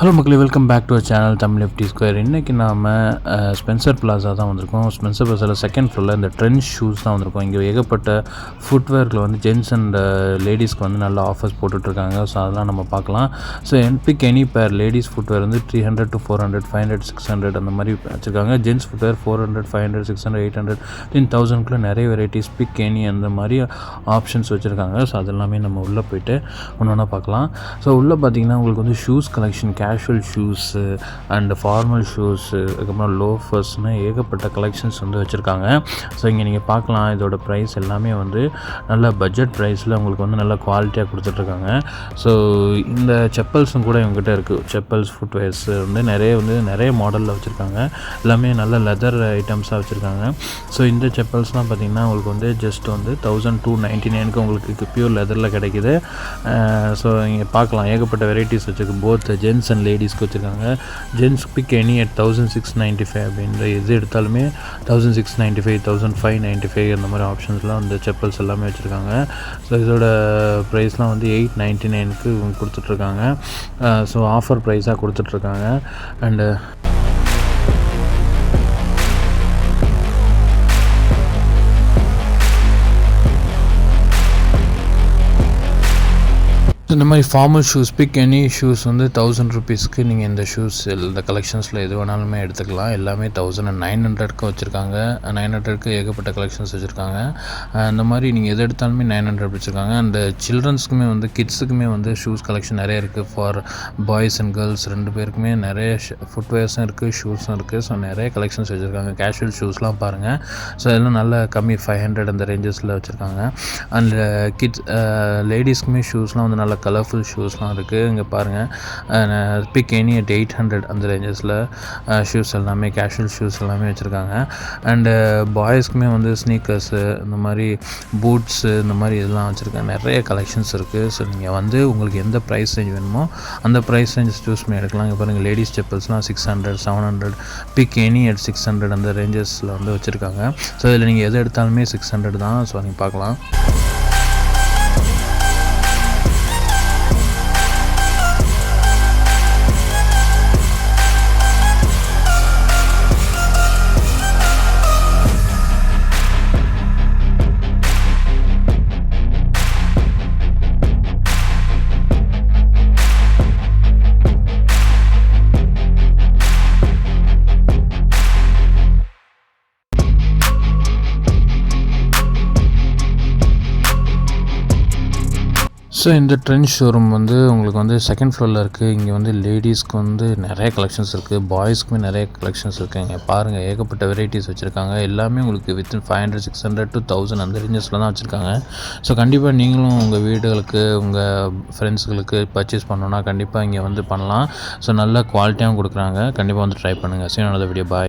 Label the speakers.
Speaker 1: Hello மக்களே, welcome back to our channel Tamil FT square. இன்றைக்கி நாம் ஸ்பென்சர் பிளாசா தான் வந்திருக்கோம். ஸ்பென்சர் பிளாஸாவில் செகண்ட் ஃப்ளோரில் இந்த ட்ரெண்ட் ஷூஸ் தான் வந்திருக்கோம். இங்கே ஏகப்பட்ட ஃபுட்வேர்க்கில் வந்து ஜென்ஸ் அண்ட் லேடிஸ்க்கு வந்து நல்ல ஆஃபர்ஸ் போட்டுட்ருக்காங்க. ஸோ அதெல்லாம் நம்ம பார்க்கலாம். ஸோ பிக் எனி பேர் லேடிஸ் ஃபுட்வேர் வந்து 300 to 400, 500, 600 அந்த மாதிரி வச்சுருக்காங்க. ஜென்ஸ் ஃபுட்வேர் 400, 500, 600, 800, 10,000 நிறைய வெரைட்டிஸ் பிக் எனி அந்த மாதிரி ஆப்ஷன்ஸ் வச்சுருக்காங்க. ஸோ அதெல்லாமே நம்ம உள்ளே போய்ட்டு ஒன்று ஒன்றா பார்க்கலாம். ஸோ உள்ளே பார்த்திங்கன்னா உங்களுக்கு வந்து shoes collection, casual shoes and formal shoes, அதுக்கப்புறம் லோஃபர்ஸ்னு ஏகப்பட்ட கலெக்ஷன்ஸ் வந்து வச்சுருக்காங்க. ஸோ இங்கே நீங்கள் பார்க்கலாம், இதோட ப்ரைஸ் எல்லாமே வந்து நல்ல பட்ஜெட் ப்ரைஸில் உங்களுக்கு வந்து நல்ல குவாலிட்டியாக கொடுத்துட்ருக்காங்க. ஸோ இந்த செப்பல்ஸும் கூட இவங்ககிட்ட இருக்குது. செப்பல்ஸ் ஃபுட்வேர்ஸ் வந்து நிறைய மாடலில் வச்சுருக்காங்க. எல்லாமே நல்ல லெதர் ஐட்டம்ஸாக வச்சுருக்காங்க. ஸோ இந்த செப்பல்ஸ்லாம் பார்த்திங்கன்னா உங்களுக்கு வந்து ஜஸ்ட் வந்து 1299 உங்களுக்கு பியூர் லெதரில் கிடைக்கிது. ஸோ இங்கே பார்க்கலாம், ஏகப்பட்ட வெரைட்டிஸ் வச்சுருக்கு. போத் ஜென்ஸ் அண்ட் லேடிஸ்க்கு வச்சுருக்காங்க. ஜென்ஸ் பிக் எனி at 1695 அப்படின்ற எது எடுத்தாலுமே 1695, 1595 அந்த மாதிரி ஆப்ஷன்ஸ்லாம் அந்த செப்பல்ஸ் எல்லாமே வச்சுருக்காங்க. ஸோ இதோட ப்ரைஸ்லாம் வந்து 899 கொடுத்துட்ருக்காங்க. ஸோ ஆஃபர் ப்ரைஸாக கொடுத்துட்ருக்காங்க. அண்டு இந்த மாதிரி formal shoes big any shoes வந்து 1000 rupeesக்கு நீங்கள் இந்த ஷூஸ் இந்த கலெக்ஷன்ஸில் எது வேணாலுமே எடுத்துக்கலாம். எல்லாமே 1900 வச்சுருக்காங்க. 900 ஏகப்பட்ட கலெக்ஷன்ஸ் வச்சுருக்காங்க. இந்த மாதிரி நீங்கள் எது எடுத்தாலுமே 900 வச்சுருக்காங்க. அந்த சில்ட்ரன்ஸுக்குமே வந்து கிட்ஸுக்குமே வந்து ஷூஸ் கலெக்ஷன் நிறைய இருக்குது. ஃபார் பாய்ஸ் அண்ட் கேர்ள்ஸ் ரெண்டு பேருக்குமே நிறைய ஃபுட்வேர்ஸும் இருக்குது, ஷூஸும் இருக்குது. ஸோ நிறைய கலெக்ஷன்ஸ் வச்சுருக்காங்க. கேஷுவல் ஷூஸ்லாம் பாருங்கள். ஸோ இதெல்லாம் நல்ல கம்மி 500 அந்த ரேஞ்சஸில் வச்சுருக்காங்க. அண்ட் கிட்ஸ் லேடிஸ்க்குமே ஷூஸ்லாம் வந்து நல்ல கலர்ஃபுல் ஷூஸ்லாம் இருக்குது. இங்கே பாருங்கள், பிக் எனி at 800 அந்த ரேஞ்சஸில் ஷூஸ் எல்லாமே கேஷுவல் ஷூஸ் எல்லாமே வச்சுருக்காங்க. அண்டு பாய்ஸ்க்குமே வந்து ஸ்னீக்கர்ஸு, இந்த மாதிரி பூட்ஸு, இந்த மாதிரி இதெல்லாம் வச்சுருக்காங்க. நிறைய கலெக்ஷன்ஸ் இருக்குது. ஸோ நீங்கள் வந்து உங்களுக்கு எந்த ப்ரைஸ் ரேஞ்ச் வேணுமோ அந்த ப்ரைஸ் ரேஞ்ச் சூஸ் பண்ணி எடுக்கலாம். இங்கே பாருங்கள், லேடிஸ் செப்பல்ஸ்லாம் 600, 700, பிக் எனி at 600 அந்த ரேஞ்சஸில் வந்து வச்சுருக்காங்க. ஸோ இதில் நீங்கள் எது எடுத்தாலுமே 600 தான். ஸோ நீங்கள் பார்க்கலாம். ஸோ இந்த ட்ரெண்ட் ஷோரூம் வந்து உங்களுக்கு வந்து செகண்ட் ஃப்ளோரில் இருக்குது. இங்கே வந்து லேடிஸ்க்கு வந்து நிறைய கலெக்ஷன்ஸ் இருக்குது, பாய்ஸ்க்குமே நிறைய கலெக்ஷன்ஸ் இருக்குது. இங்கே பாருங்கள், ஏகப்பட்ட வெரைட்டிஸ் வச்சுருக்காங்க. எல்லாமே உங்களுக்கு வித்தின் 500, 600 to 1000 அந்த ரேஞ்சஸில் தான் வச்சுருக்காங்க. ஸோ கண்டிப்பாக நீங்களும் உங்கள் வீடுகளுக்கு, உங்கள் ஃப்ரெண்ட்ஸுகளுக்கு பர்ச்சேஸ் பண்ணணுன்னா கண்டிப்பாக இங்கே வந்து பண்ணலாம். ஸோ நல்ல குவாலிட்டியாகவும் கொடுக்குறாங்க. கண்டிப்பாக வந்து ட்ரை பண்ணுங்கள். சரி, நல்ல வீடியோ. பாய்.